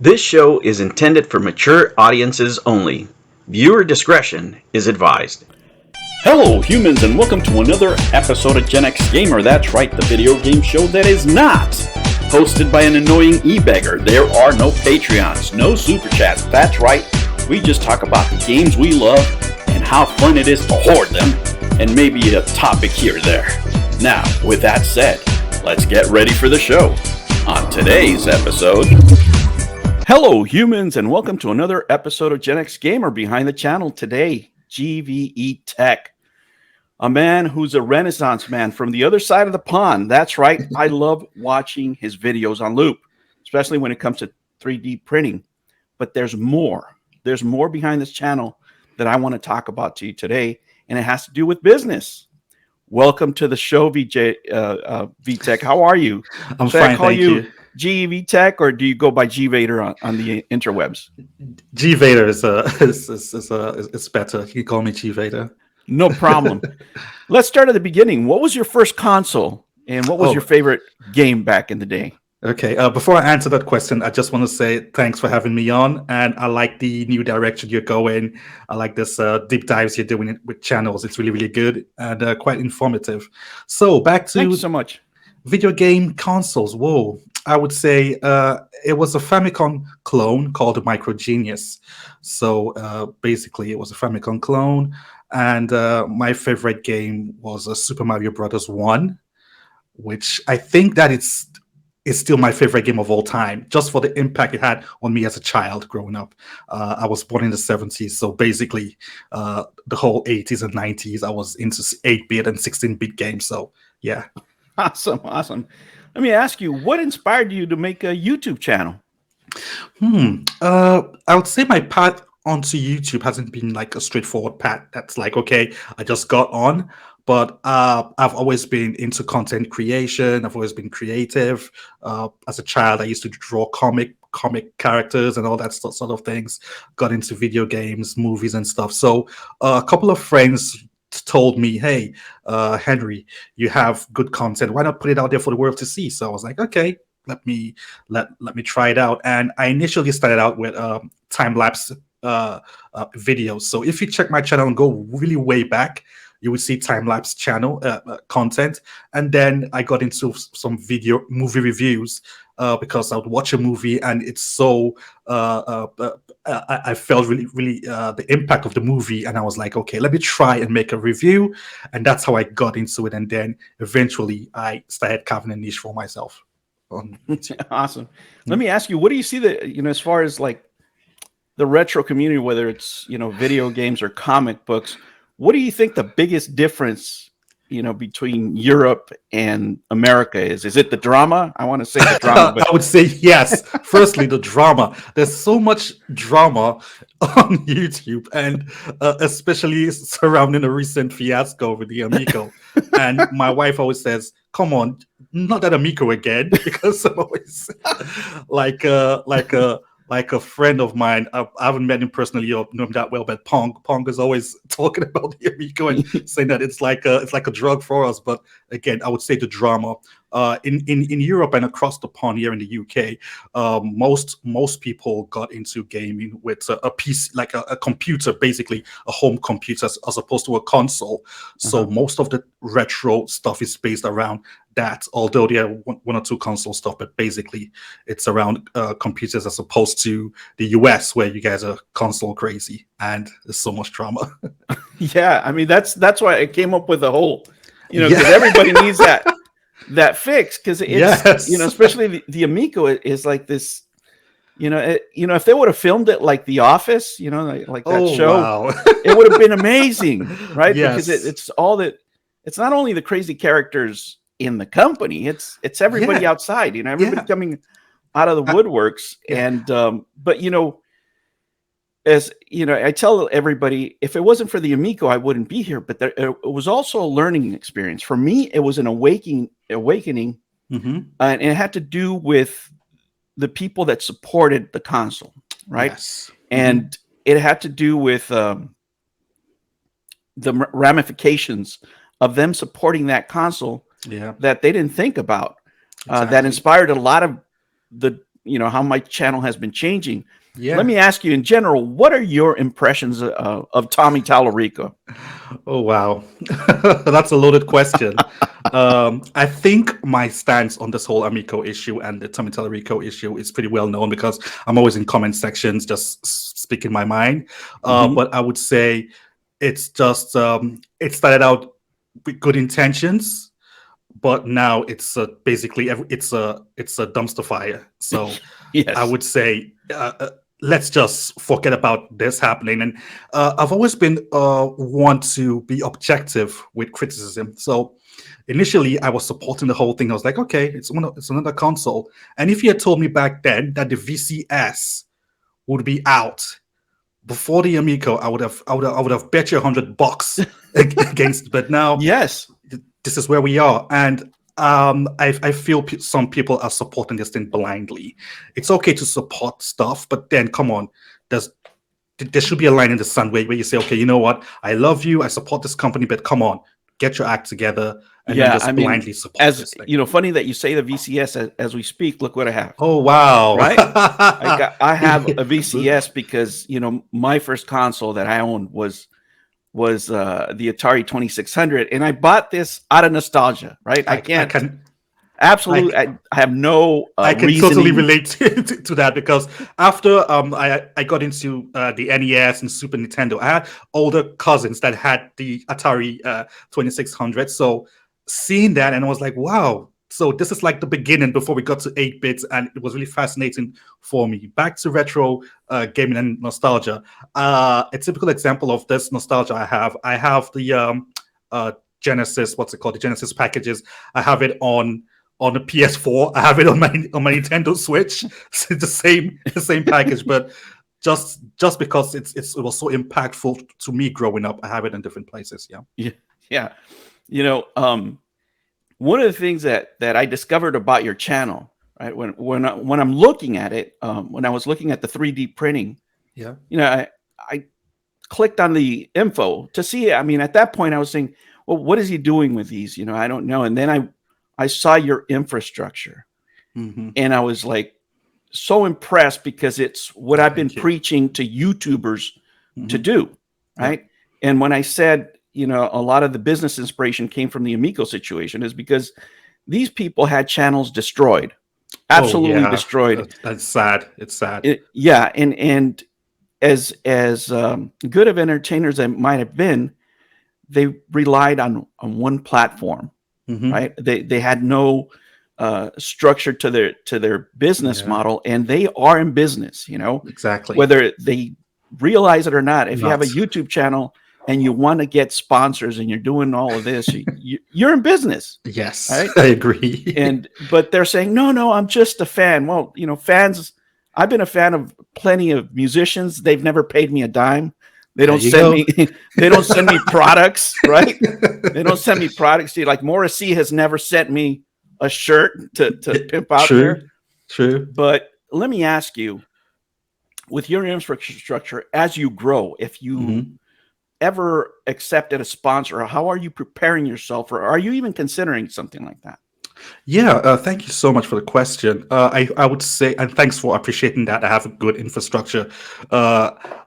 This show is intended for mature audiences only. Viewer discretion is advised. Hello, humans, and welcome to another episode of Gen X Gamer. That's right, the video game show that is not hosted by an annoying e-beggar. There are no Patreons, no Super Chats. That's right, we just talk about the games we love and how fun it is to hoard them, and maybe a topic here or there. Now, with that said, let's get ready for the show. On today's episode... Hello, humans, and welcome to another episode of Gen X Gamer. Behind the channel today, Gvetech, a man who's a renaissance man from the other side of the pond. That's right, I love watching his videos on loop, especially when it comes to 3D printing. But there's more. There's more behind this channel that I want to talk about to you today, and it has to do with business. Welcome to the show, Gvetech. How are you? I'm fine, thank you. Gvetech, or do you go by Gvader on the interwebs? Gvader is better. You can call me Gvader. No problem. Let's start at the beginning. What was your first console, and what was your favorite game back in the day? Okay, before I answer that question, I just want to say thanks for having me on, and I like the new direction you're going. I like this deep dives you're doing with channels. It's really, really good and quite informative. So back to Thank you so much. Video game consoles. Whoa. I would say it was a Famicom clone called the Micro Genius. So basically, it was a Famicom clone, and my favorite game was Super Mario Brothers 1, which I think that it's still my favorite game of all time, just for the impact it had on me as a child growing up. I was born in the 70s, so basically the whole 80s and 90s, I was into 8-bit and 16-bit games. So yeah. Awesome. Let me ask you, what inspired you to make a YouTube channel? I would say my path onto YouTube hasn't been like a straightforward path. That's like, okay, I just got on, but I've always been into content creation. I've always been creative. As a child, I used to draw comic characters and all that sort of things. Got into video games, movies and stuff. So a couple of friends told me, hey, Henry, you have good content, why not put it out there for the world to see? So I was like, okay, let me try it out. And I initially started out with time-lapse videos. So if you check my channel and go really way back, you would see time-lapse channel content. And then I got into some movie reviews because I would watch a movie and it's so I felt really the impact of the movie, and I was like, okay, let me try and make a review. And that's how I got into it. And then eventually I started carving a niche for myself. Awesome. Let me ask you, what do you see that, as far as like the retro community, whether it's, video games or comic books, what do you think the biggest difference, between Europe and America is? Is it the drama? I want to say the drama. But... I would say yes. Firstly, the drama. There's so much drama on YouTube, and especially surrounding a recent fiasco with the Amico. And my wife always says, come on, not that Amico again, because I'm always like a friend of mine. I haven't met him personally or know him that well, but Pong is always talking about the Amico and saying that it's like a drug for us. But again, I would say the drama. In Europe and across the pond here in the UK, most people got into gaming with a PC, like a computer, basically a home computer, as opposed to a console. So most of the retro stuff is based around that, although there are one or two console stuff, but basically it's around computers, as opposed to the US, where you guys are console crazy and there's so much drama. Yeah, I mean that's why I came up with the whole, because everybody needs that fix, because it's especially the Amico is like this, if they would have filmed it like The Office, like that show, wow. It would have been amazing, right? Yes. Because it's all that. It's not only the crazy characters in the company, it's everybody outside, everybody coming out of the woodworks. And but as I tell everybody, if it wasn't for the Amico, I wouldn't be here. But it was also a learning experience for me. It was an awakening, and it had to do with the people that supported the console, right? Yes. And it had to do with the ramifications of them supporting that console that they didn't think about. That inspired a lot of the how my channel has been changing. Yeah. Let me ask you in general, what are your impressions of Tommy Tallarico? Oh, wow. That's a loaded question. I think my stance on this whole Amico issue and the Tommy Tallarico issue is pretty well known because I'm always in comment sections just speaking my mind. But I would say it's just, it started out with good intentions, but now it's basically it's a dumpster fire. So Yes. I would say let's just forget about this happening. And I've always been one to be objective with criticism. So initially, I was supporting the whole thing. I was like, okay, it's another console. And if you had told me back then that the VCS would be out before the Amico, I would have bet you $100 against it. But now, yes, this is where we are, and I feel some people are supporting this thing blindly. It's okay to support stuff, but then come on, there should be a line in the sand where you say, okay, you know what, I love you, I support this company, but come on, get your act together, and then just blindly support this thing. Funny that you say the VCS as we speak. Look what I have. Oh wow! Right, I have a VCS because my first console that I owned was the Atari 2600, and I bought this out of nostalgia. Right, I have no I can reasoning. totally relate to that because after I got into the NES and Super Nintendo, I had older cousins that had the Atari 2600. So seeing that, and I was like, wow. So this is like the beginning before we got to 8-bits, and it was really fascinating for me. Back to retro gaming and nostalgia. A typical example of this nostalgia I have the Genesis, what's it called? The Genesis packages. I have it on the PS4. I have it on my Nintendo Switch. It's the same package, but just because it was so impactful to me growing up, I have it in different places. Yeah. One of the things that I discovered about your channel, right, when I'm looking at it, when I was looking at the 3D printing, I clicked on the info to see. I mean, at that point, I was saying, well, what is he doing with these? I don't know. And then I saw your infrastructure, and I was like so impressed because it's what I've been preaching to YouTubers to do, right? And when I said, a lot of the business inspiration came from the Amico situation is because these people had channels destroyed, absolutely destroyed. That's sad. It's sad. And as good of entertainers as might have been, they relied on one platform, right? They had no structure to their business model, and they are in business, exactly, whether they realize it or not. If you have a YouTube channel and you want to get sponsors and you're doing all of this, you're in business. Yes, right? I agree. But they're saying, no, I'm just a fan. Well, fans, I've been a fan of plenty of musicians. They've never paid me a dime. They don't send me products, right? They don't send me products. Like Morrissey has never sent me a shirt to pimp out there. True. But let me ask you, with your infrastructure, as you grow, if you ever accepted a sponsor, how are you preparing yourself, or are you even considering something like that? Yeah, thank you so much for the question. I would say, and thanks for appreciating that. I have a good infrastructure.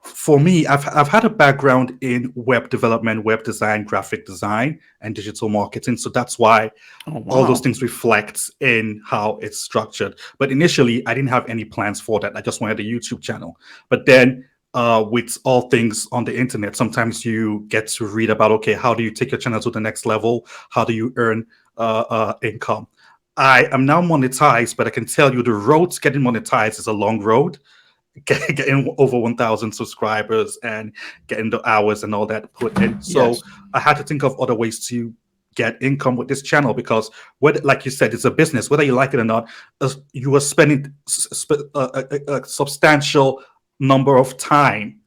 For me, I've had a background in web development, web design, graphic design, and digital marketing. So that's why all those things reflect in how it's structured. But initially, I didn't have any plans for that. I just wanted a YouTube channel. But then with all things on the internet, sometimes you get to read about, okay, how do you take your channel to the next level? How do you earn income? I am now monetized, but I can tell you the road to getting monetized is a long road. Getting over 1,000 subscribers and getting the hours and all that put in. So I had to think of other ways to get income with this channel because, like you said, it's a business. Whether you like it or not, you are spending a substantial number of time,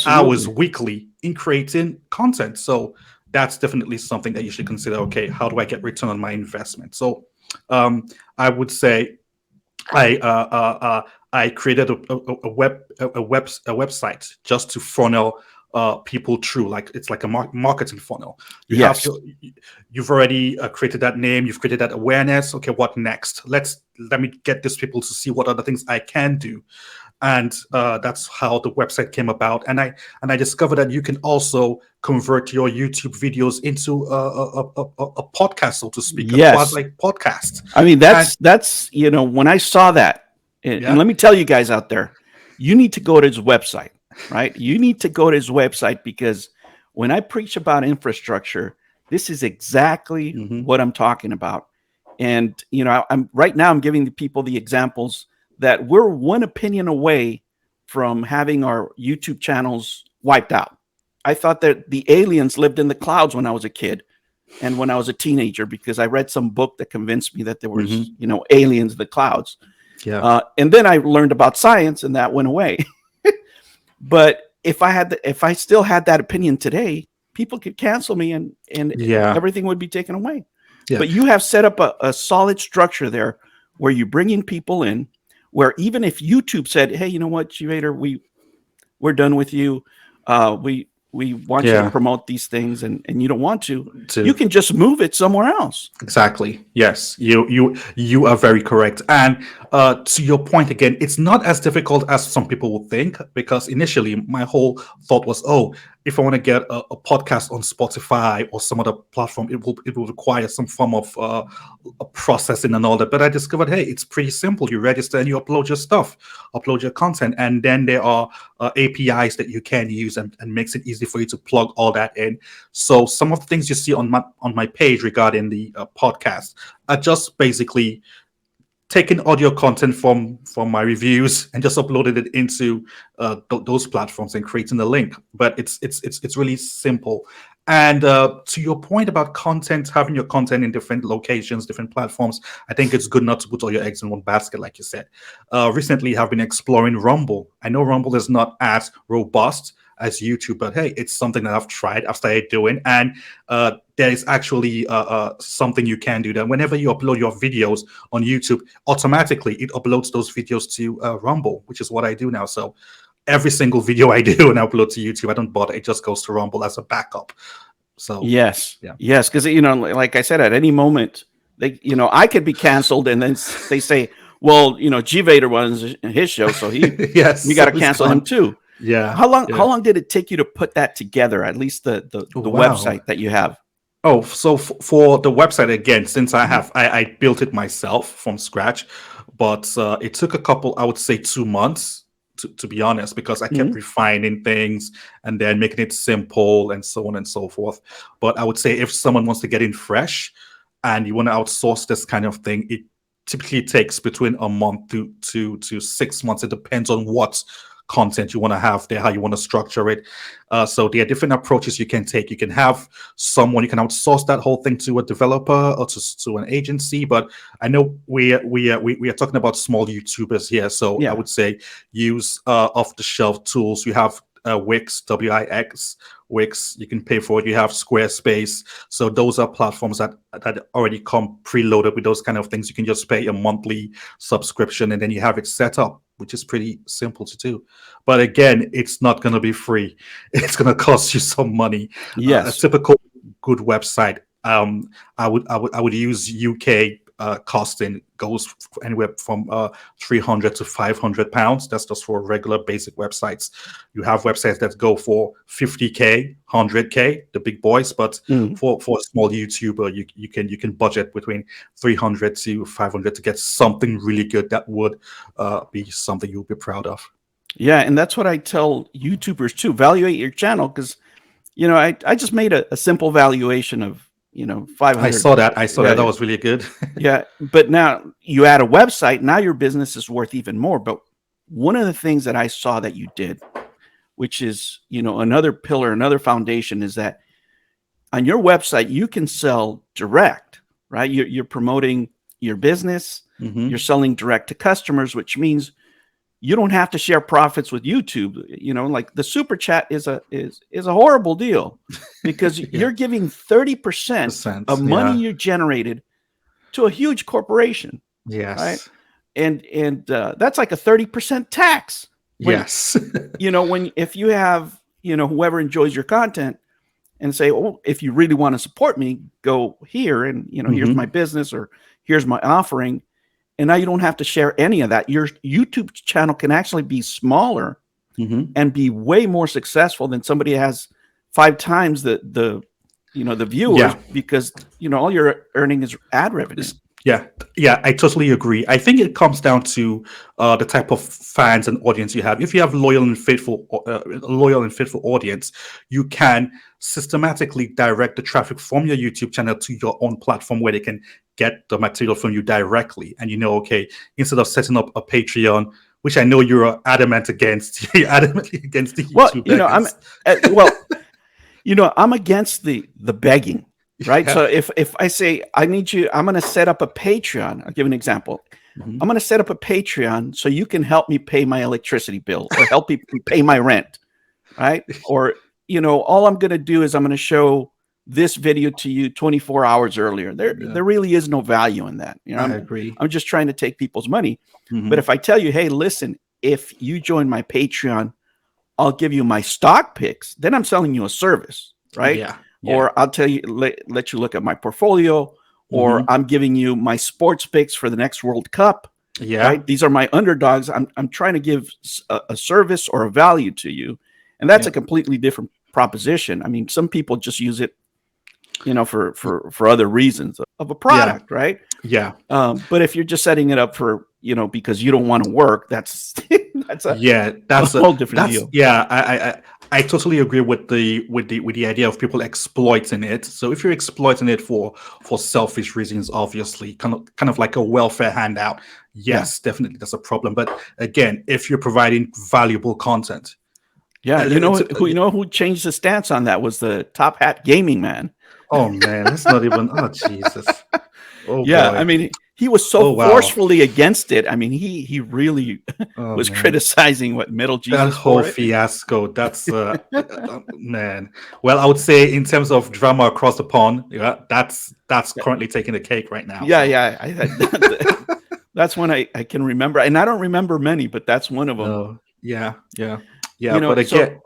hours weekly in creating content. So that's definitely something that you should consider. Okay, how do I get return on my investment? So I would say I created a website just to funnel people through. Like it's like a marketing funnel. You have Yes. you've already created that name, you've created that awareness. Okay, what next? Let me get these people to see what other things I can do. And that's how the website came about. And I discovered that you can also convert your YouTube videos into a podcast, so to speak, a Yes. quasi podcast. I mean, And that's when I saw that, and yeah, let me tell you guys out there, you need to go to his website, right? You need to go to his website, because when I preach about infrastructure, this is exactly mhm, what I'm talking about. And I'm right now I'm giving the people the examples that we're one opinion away from having our YouTube channels wiped out. I thought that the aliens lived in the clouds when I was a kid and when I was a teenager, because I read some book that convinced me that there was, mhm, aliens in the clouds. yeah, And then I learned about science, and that went away. But if I still had that opinion today, people could cancel me, and yeah, everything would be taken away. yeah. But you have set up a solid structure there, where you're bringing people in, where even if YouTube said, "Hey, you know what, Gvader, we're done with you. We want you to Yeah, promote these things," and you don't want to, you to can just move it somewhere else. exactly. Yes, you are very correct. And to your point again, it's not as difficult as some people would think, because initially my whole thought was, oh, if I want to get a podcast on Spotify or some other platform, it will require some form of a processing and all that. But I discovered, hey, it's pretty simple. You register and you upload your stuff, upload your content, and then there are APIs that you can use, and makes it easy for you to plug all that in. So some of the things you see on my page regarding the podcast are just basically taking audio content from my reviews and just uploaded it into those platforms and creating the link. But it's really simple. And to your point about content, having your content in different locations, different platforms, I think it's good not to put all your eggs in one basket, like you said. Recently, I've been exploring Rumble. I know Rumble is not as robust as YouTube, but hey, it's something that I've tried, I've started doing, and there is actually something you can do that whenever you upload your videos on YouTube, automatically it uploads those videos to Rumble, which is what I do now. So every single video I do and upload to YouTube, I don't bother; it just goes to Rumble as a backup. So Yes, yeah, yes, because like I said, at any moment I could be canceled, and then they say, "Well, Gvader runs his show, so yes, we got so to it's cancel him gone. too." Yeah, How long yeah. how long did it take you to put that together? At least the Wow. website that you have. Oh, so for the website again, since I Mhm. have I built it myself from scratch, but it took a couple, I would say 2 months to be honest, because I kept Mhm. refining things and then making it simple and so on and so forth. But I would say if someone wants to get in fresh and you want to outsource this kind of thing, it typically takes between a month to 6 months. It depends on what content you want to have there, how you want to structure it. So there are different approaches you can take. You can have someone, you can outsource that whole thing to a developer or to an agency. But I know we are talking about small YouTubers here, so I Yeah. would say use off the shelf tools. You have Wix, Wix. Wix, you can pay for it. You have Squarespace. So those are platforms that already come preloaded with those kind of things. You can just pay a monthly subscription and then you have it set up, which is pretty simple to do. But again, it's not going to be free. It's going to cost you some money. A Yes. typical good website, I would use UK costing goes anywhere from 300 to 500 pounds. That's just for regular basic websites. You have websites that go for 50K, 100K, the big boys. But Mhm. for a small YouTuber, you can budget between 300 to 500 to get something really good that would be something you'll be proud of. Yeah, and that's what I tell YouTubers too. Evaluate your channel, because I just made a simple valuation of I 500. saw that. I saw that. Yeah, That was really good. yeah. But now you add a website. Now your business is worth even more. But one of the things that I saw that you did, which is another pillar, another foundation, is that on your website you can sell direct. Right, you're promoting your business. You're Hmm. selling direct to customers, which means you don't have to share profits with YouTube. Like the super chat is a horrible deal, because Yeah. you're giving 30% of Percent. money Yeah. you generated to a huge corporation, right? Yes. And that's like a 30% tax when Yes. if you have whoever enjoys your content and say, oh, if you really want to support me, go here, and here's my business, or here's my offering. And now you don't have to share any of that. Your YouTube channel can actually be smaller and be way more successful than somebody who has 5 times the viewers, because all you're earning is ad revenue. Yeah, I totally agree. I think it comes down to the type of fans and audience you have. If you have loyal and faithful audience, you can systematically direct the traffic from your YouTube channel to your own platform, where they can get the material from you directly. And okay, instead of setting up a Patreon, which I know you're adamant against, you're adamantly against the YouTube. I'm against the begging. Right. So if I say, I need you, I'm going to set up a Patreon. I'll give an example. I'm going to set up a Patreon so you can help me pay my electricity bill, or help me pay my rent. Right. Or, all I'm going to do is I'm going to show this video to you 24 hours earlier. There really is no value in that. I agree. I'm just trying to take people's money. But if I tell you, hey, listen, if you join my Patreon, I'll give you my stock picks, then I'm selling you a service. Right. Yeah. Or I'll tell you, let you look at my portfolio, or I'm giving you my sports picks for the next World Cup. Yeah. Right? These are my underdogs. I'm trying to give a service or a value to you. And that's a completely different proposition. I mean, some people just use it, for other reasons of a product, right? Yeah. But if you're just setting it up for, because you don't want to work, that's a whole different deal. Yeah. I totally agree with the idea of people exploiting it. So if you're exploiting it for selfish reasons, obviously, kind of like a welfare handout, yes, definitely that's a problem. But again, if you're providing valuable content, who changed the stance on that was the Top Hat Gaming Man. Oh man, that's not even. Oh Jesus. Oh yeah, boy. I mean, he was so forcefully against it. I mean, he really was criticizing what Metal Jesus. That whole fiasco. That's man. Well, I would say in terms of drama across the pond, that's currently taking the cake right now. Yeah. That's one I can remember, and I don't remember many, but that's one of them. Yeah. But again,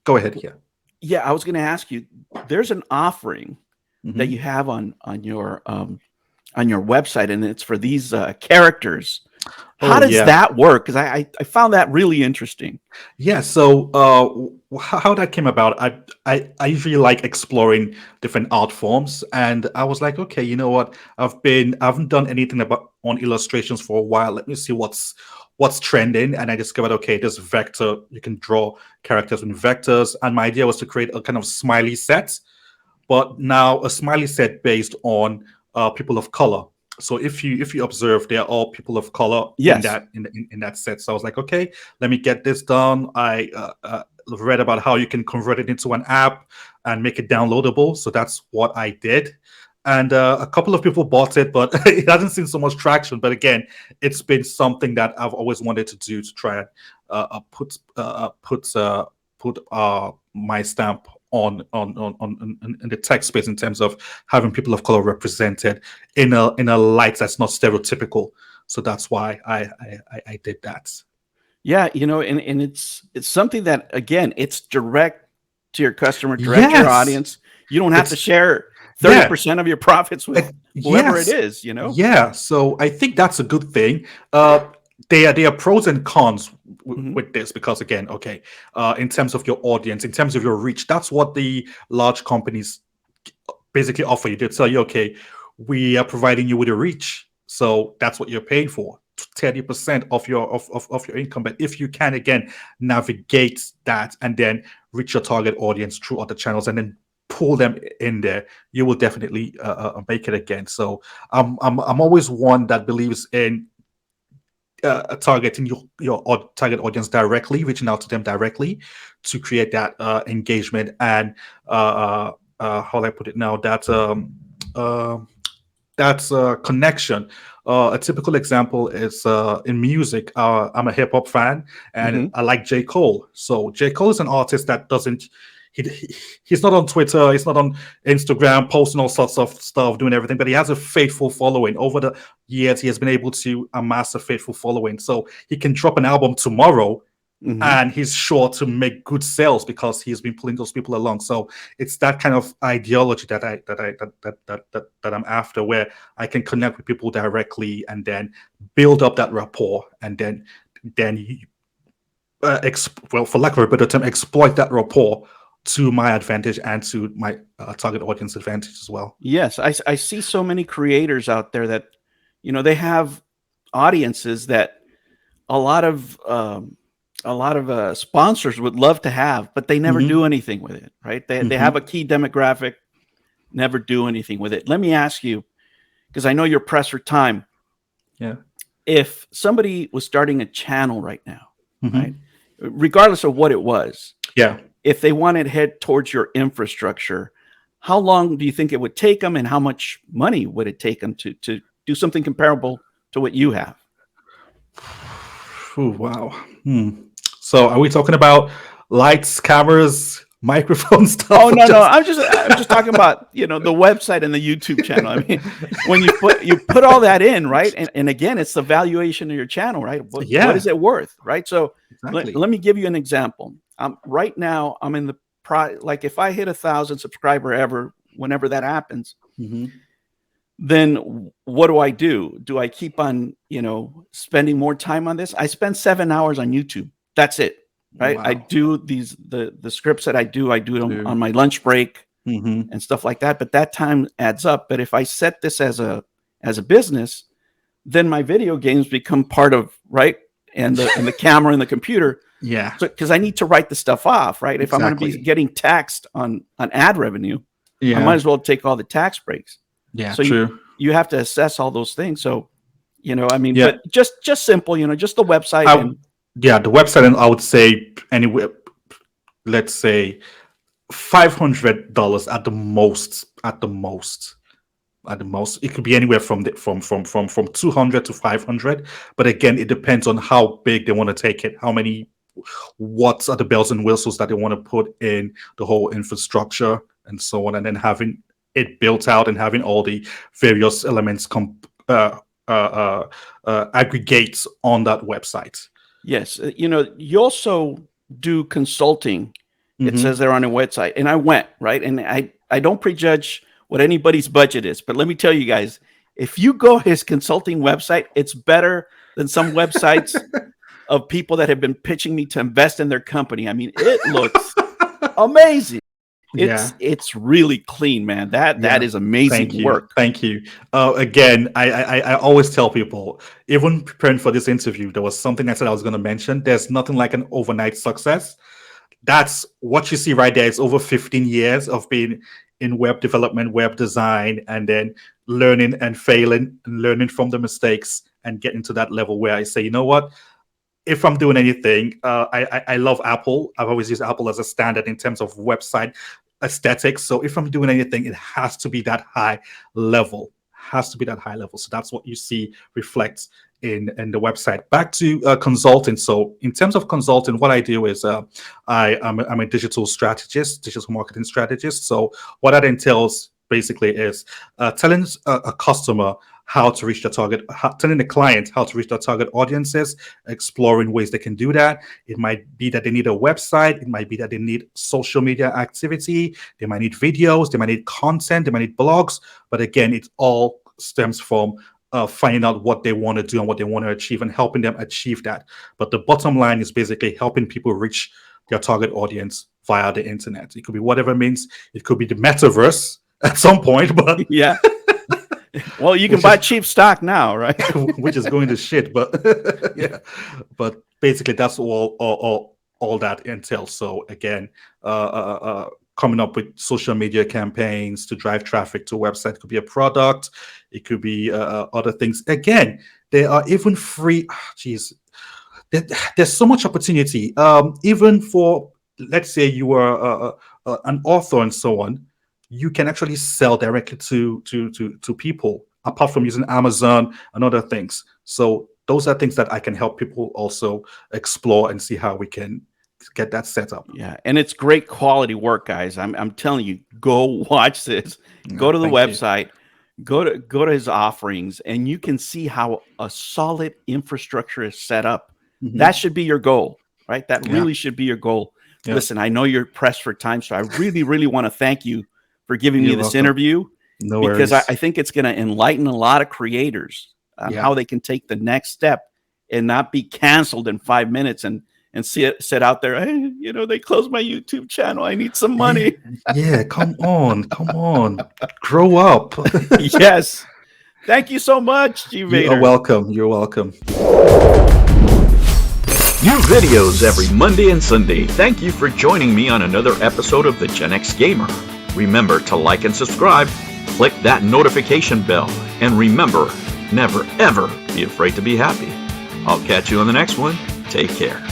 go ahead. Yeah, I was going to ask you. There's an offering that you have on your website, and it's for these characters. How does that work? Because I found that really interesting. Yeah. So how that came about, I usually like exploring different art forms, and I was like, okay, you know what? I haven't done anything on illustrations for a while. Let me see what's trending. And I discovered, okay, this vector, you can draw characters with vectors, and my idea was to create a kind of smiley set, but now a smiley set based on people of color. So if you observe, they're all people of color in that set. So I was like, okay, let me get this done. I read about how you can convert it into an app and make it downloadable. So that's what I did. And a couple of people bought it, but it hasn't seen so much traction. But again, it's been something that I've always wanted to do, to try and put my stamp on the tech space, in terms of having people of color represented in a light that's not stereotypical. So that's why I did that. Yeah, and it's something that, again, it's direct to your customer, direct to your audience. You don't have to share 30% of your profits with whoever it is, Yeah, so I think that's a good thing. There are pros and cons with this, because again, in terms of your audience, in terms of your reach, that's what the large companies basically offer you. They tell you, okay, we are providing you with a reach, so that's what you're paying for, 30% of your income. But if you can again navigate that and then reach your target audience through other channels, and then pull them in there, you will definitely make it again. So I'm always one that believes in targeting your target audience directly, reaching out to them directly to create that engagement and how do I put it now, that's a connection. A typical example is in music. I'm a hip hop fan, and I like J. Cole. So J. Cole is an artist that doesn't. He's not on Twitter, he's not on Instagram posting all sorts of stuff, doing everything, but he has a faithful following. Over the years, he has been able to amass a faithful following. So he can drop an album tomorrow, and he's sure to make good sales because he's been pulling those people along. So it's that kind of ideology that I'm after, where I can connect with people directly and then build up that rapport, and then well, for lack of a better term, exploit that rapport to my advantage and to my target audience advantage as well. Yes, I see so many creators out there that, they have audiences that a lot of sponsors would love to have, but they never do anything with it, right? They have a key demographic, never do anything with it. Let me ask you, because I know you're pressed for time. Yeah. If somebody was starting a channel right now, right, regardless of what it was, if they wanted to head towards your infrastructure, how long do you think it would take them, and how much money would it take them to do something comparable to what you have? Oh, wow. So are we talking about lights, cameras, microphones, stuff? Oh, no. I'm just talking about, the website and the YouTube channel. I mean, when you put all that in, right? And again, it's the valuation of your channel, right? What is it worth, right? So let me give you an example. Right now, I'm in the like, if I hit 1,000 subscriber ever, whenever that happens, then what do? Do I keep on, spending more time on this? I spend 7 hours on YouTube. That's it, right? Wow. I do the scripts that I do them on my lunch break and stuff like that. But that time adds up. But if I set this as a business, then my video games become part of, right? And the camera and the computer. Yeah. Because I need to write the stuff off, right? If I'm going to be getting taxed on ad revenue, I might as well take all the tax breaks. Yeah, so true. You have to assess all those things. So, but just simple, just the website. The website, and I would say anywhere, let's say $500 at the most. It could be anywhere from 200 to 500. But again, it depends on how big they want to take it, what are the bells and whistles that they want to put in the whole infrastructure and so on, and then having it built out and having all the various elements aggregates on that website. Yes. You also do consulting. It says there on a website, and I went, right. And I don't prejudge what anybody's budget is, but let me tell you guys, if you go his consulting website, it's better than some websites of people that have been pitching me to invest in their company. I mean, it looks amazing. It's really clean, man. That is amazing work. Thank you. Again, I always tell people, even preparing for this interview, there was something I said I was going to mention. There's nothing like an overnight success. That's what you see right there. It's over 15 years of being in web development, web design, and then learning and failing and learning from the mistakes and getting to that level where I say, you know what? If I'm doing anything, I love Apple. I've always used Apple as a standard in terms of website aesthetics. So if I'm doing anything, it has to be that high level. So that's what you see reflects in the website. Back to consulting. So in terms of consulting, what I do is I'm a digital marketing strategist. So what that entails basically is telling a customer how to reach the target, telling the client how to reach their target audiences, exploring ways they can do that. It might be that they need a website. It might be that they need social media activity. They might need videos. They might need content. They might need blogs. But again, it all stems from finding out what they want to do and what they want to achieve and helping them achieve that. But the bottom line is basically helping people reach their target audience via the internet. It could be whatever means. It could be the metaverse at some point, but yeah. Well, you can buy cheap stock now, right? Which is going to shit, but yeah. But basically, that's all that entails. So again, coming up with social media campaigns to drive traffic to a website. It could be a product. It could be other things. Again, there are even free. There's so much opportunity. Even for, let's say you are an author and so on. You can actually sell directly to people, apart from using Amazon and other things. So those are things that I can help people also explore and see how we can get that set up. Yeah, and it's great quality work, guys. I'm telling you, go watch this. Go to the website. Go to his offerings, and you can see how a solid infrastructure is set up. That should be your goal. right? That Yeah. really should be your goal. Yeah. Listen, I know you're pressed for time, so I really, really want to thank you for giving me You're this welcome. interview. No Because worries. I think it's going to enlighten a lot of creators on how they can take the next step and not be canceled in 5 minutes and sit out there, hey, you know, they closed my YouTube channel. I need some money. Yeah, come on. Grow up. Yes. Thank you so much, G You are Vader. welcome. You're welcome. New videos every Monday and Sunday. Thank you for joining me on another episode of the Gen X Gamer. Remember to like and subscribe, click that notification bell, and remember, never ever be afraid to be happy. I'll catch you on the next one. Take care.